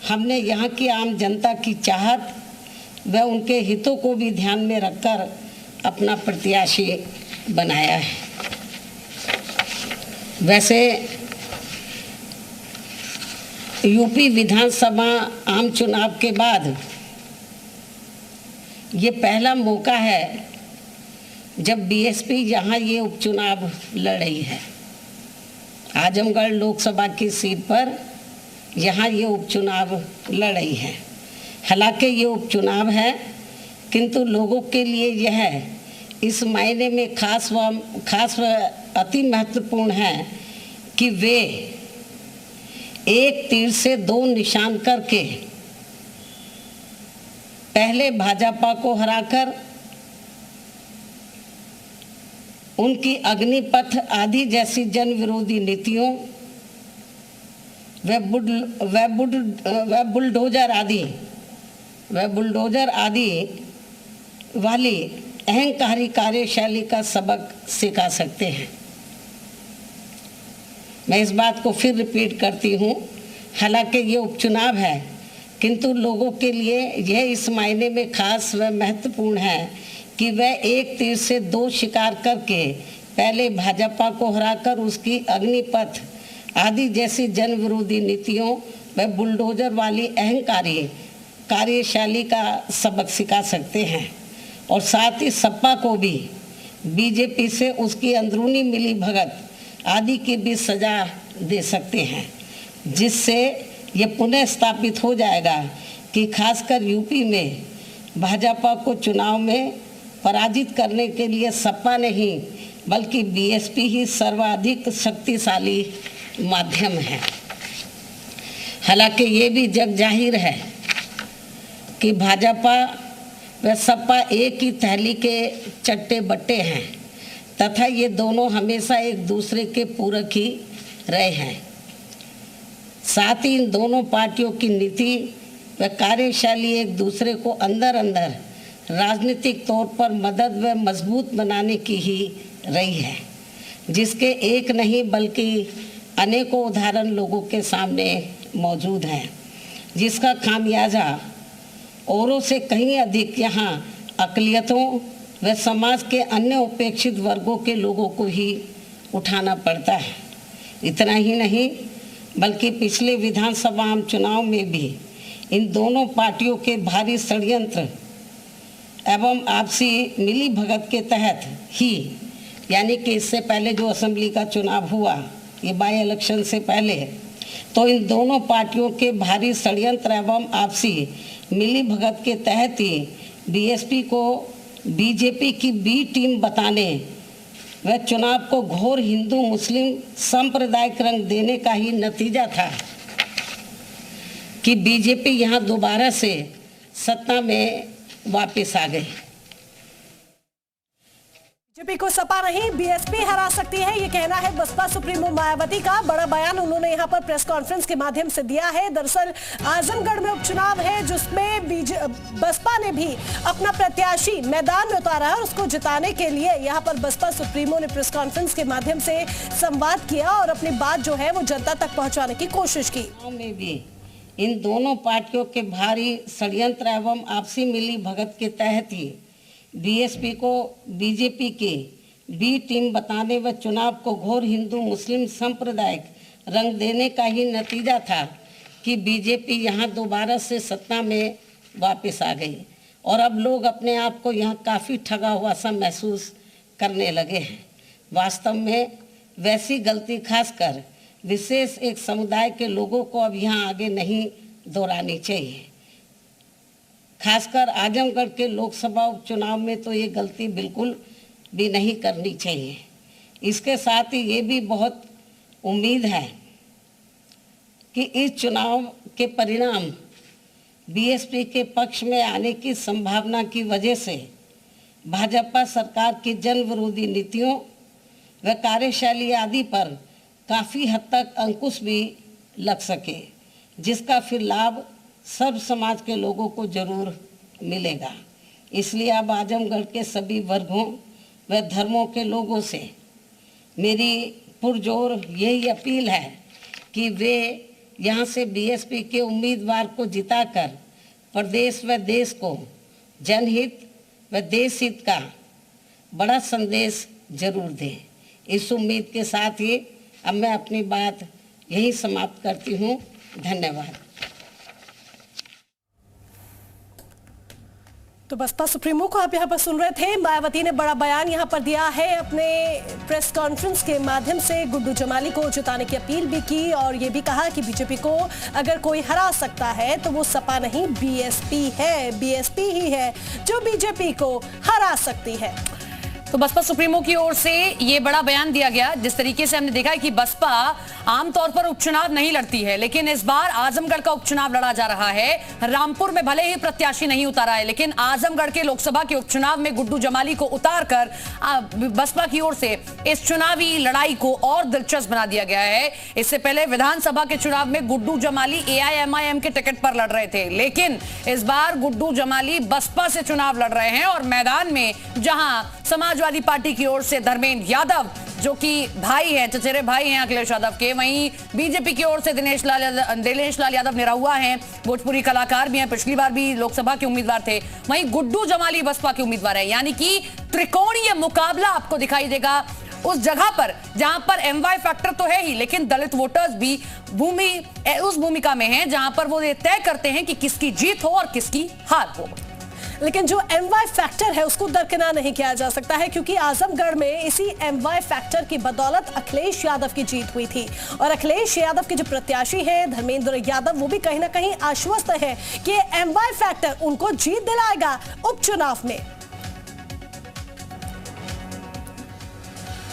हमने यहाँ की आम जनता की चाहत व उनके हितों को भी ध्यान में रखकर अपना प्रत्याशी बनाया है। वैसे यूपी विधानसभा आम चुनाव के बाद ये पहला मौका है जब बीएसपी यहाँ ये उपचुनाव लड़ रही है। आजमगढ़ लोकसभा की सीट पर यहाँ ये उपचुनाव लड़ रही है। हालांकि ये उपचुनाव है, किंतु लोगों के लिए यह इस मायने में खास व अति महत्वपूर्ण है कि वे एक तीर से दो निशान करके पहले भाजपा को हराकर उनकी अग्निपथ आदि जैसी जन विरोधी नीतियों व बुलडोजर आदि वाली अहंकारी कार्यशैली का सबक सिखा सकते हैं। मैं इस बात को फिर रिपीट करती हूँ, हालांकि ये उपचुनाव है, किंतु लोगों के लिए यह इस मायने में खास व महत्वपूर्ण है कि वह एक तीर से दो शिकार करके पहले भाजपा को हराकर उसकी अग्निपथ आदि जैसी जन विरोधी नीतियों व बुलडोजर वाली अहंकारी कार्यशैली का सबक सिखा सकते हैं और साथ ही सपा को भी बीजेपी से उसकी अंदरूनी मिली भगत आदि की भी सजा दे सकते हैं, जिससे ये पुनः स्थापित हो जाएगा कि खासकर यूपी में भाजपा को चुनाव में पराजित करने के लिए सपा नहीं बल्कि बीएसपी ही सर्वाधिक शक्तिशाली माध्यम है। हालांकि ये भी जग जाहिर है कि भाजपा व सपा एक ही थैली के चट्टे बट्टे हैं तथा ये दोनों हमेशा एक दूसरे के पूरक ही रहे हैं। साथ ही इन दोनों पार्टियों की नीति व कार्यशैली एक दूसरे को अंदर अंदर राजनीतिक तौर पर मदद व मजबूत बनाने की ही रही है, जिसके एक नहीं बल्कि अनेकों उदाहरण लोगों के सामने मौजूद हैं, जिसका खामियाजा औरों से कहीं अधिक यहाँ अक़लियतों व समाज के अन्य उपेक्षित वर्गों के लोगों को ही उठाना पड़ता है। इतना ही नहीं बल्कि पिछले विधानसभा आम चुनाव में भी इन दोनों पार्टियों के भारी षड्यंत्र एवं आपसी मिली भगत के तहत ही, यानी कि इससे पहले जो असेंबली का चुनाव हुआ, ये बाई इलेक्शन से पहले, तो इन दोनों पार्टियों के भारी षड्यंत्र एवं आपसी मिली भगत के तहत ही बीएसपी को बीजेपी की बी टीम बताने व चुनाव को घोर हिंदू मुस्लिम सांप्रदायिक रंग देने का ही नतीजा था कि बीजेपी यहाँ दोबारा से सत्ता में वापस आ गई। बीजेपी को सपा नहीं बीएसपी हरा सकती है, ये कहना है बसपा सुप्रीमो मायावती का। बड़ा बयान उन्होंने यहां पर प्रेस कॉन्फ्रेंस के माध्यम से दिया है। दरअसल आजमगढ़ में उपचुनाव है जिसमें बसपा ने भी अपना प्रत्याशी मैदान में उतारा है और उसको जिताने के लिए यहां पर बसपा सुप्रीमो ने प्रेस कॉन्फ्रेंस के माध्यम से संवाद किया और अपनी बात जो है वो जनता तक पहुंचाने की कोशिश की। में भी इन दोनों पार्टियों के भारी षड्यंत्र एवं आपसी मिली भगत के तहत ही बीएसपी को बीजेपी की बी टीम बताने व चुनाव को घोर हिंदू मुस्लिम सांप्रदायिक रंग देने का ही नतीजा था कि बीजेपी यहाँ दोबारा से सत्ता में वापस आ गई और अब लोग अपने आप को यहाँ काफ़ी ठगा हुआ सा महसूस करने लगे हैं। वास्तव में वैसी गलती खासकर विशेष एक समुदाय के लोगों को अब यहाँ आगे नहीं दोहरानी चाहिए। खासकर आजमगढ़ के लोकसभा उपचुनाव में तो ये गलती बिल्कुल भी नहीं करनी चाहिए। इसके साथ ही ये भी बहुत उम्मीद है कि इस चुनाव के परिणाम बीएसपी के पक्ष में आने की संभावना की वजह से भाजपा सरकार की जन विरोधी नीतियों व कार्यशैली आदि पर काफ़ी हद तक अंकुश भी लग सके, जिसका फिर लाभ सर्व समाज के लोगों को जरूर मिलेगा। इसलिए अब आजमगढ़ के सभी वर्गों व धर्मों के लोगों से मेरी पुरजोर यही अपील है कि वे यहाँ से बीएसपी के उम्मीदवार को जिताकर प्रदेश व देश को जनहित व देश हित का बड़ा संदेश जरूर दें। इस उम्मीद के साथ ही अब मैं अपनी बात यही समाप्त करती हूँ। धन्यवाद। तो बसपा सुप्रीमो को आप यहाँ पर सुन रहे थे। मायावती ने बड़ा बयान यहाँ पर दिया है, अपने प्रेस कॉन्फ्रेंस के माध्यम से गुड्डू जमाली को जिताने की अपील भी की और ये भी कहा कि बीजेपी को अगर कोई हरा सकता है तो वो सपा नहीं बीएसपी है, बीएसपी ही है जो बीजेपी को हरा सकती है। तो बसपा सुप्रीमो की ओर से ये बड़ा बयान दिया गया। जिस तरीके से हमने देखा है कि बसपा आमतौर पर उपचुनाव नहीं लड़ती है, लेकिन इस बार आजमगढ़ का उपचुनाव लड़ा जा रहा है। रामपुर में भले ही प्रत्याशी नहीं उतारा है, लेकिन आजमगढ़ के लोकसभा के उपचुनाव में गुड्डू जमाली को उतारकर बसपा की ओर से इस चुनावी लड़ाई को और दिलचस्प बना दिया गया है। इससे पहले विधानसभा के चुनाव में गुड्डू जमाली AIMIM के टिकट पर लड़ रहे थे, लेकिन इस बार गुड्डू जमाली बसपा से चुनाव लड़ रहे हैं और मैदान में जहां समाजवादी पार्टी की ओर से धर्मेंद्र यादव जो कि भाई हैं, चचेरे भाई हैं अखिलेश यादव के, वहीं बीजेपी की ओर से दिनेश लाल यादव निरहुआ हैं, भोजपुरी कलाकार भी हैं, पिछली बार भी लोकसभा के उम्मीदवार थे। वहीं गुड्डू जमाली बसपा के उम्मीदवार हैं, यानी कि त्रिकोणीय मुकाबला आपको दिखाई देगा उस जगह पर जहां पर MY फैक्टर तो है ही, लेकिन दलित वोटर्स भी उस भूमिका में हैं जहां पर वो ये तय करते हैं कि किसकी जीत हो और किसकी हार हो। लेकिन जो MY फैक्टर है उसको दरकिनार नहीं किया जा सकता है, क्योंकि आजमगढ़ में इसी MY फैक्टर की बदौलत अखिलेश यादव की जीत हुई थी और अखिलेश यादव के जो प्रत्याशी हैं धर्मेंद्र यादव, वो भी कहीं ना कहीं आश्वस्त है कि MY फैक्टर उनको जीत दिलाएगा उपचुनाव में।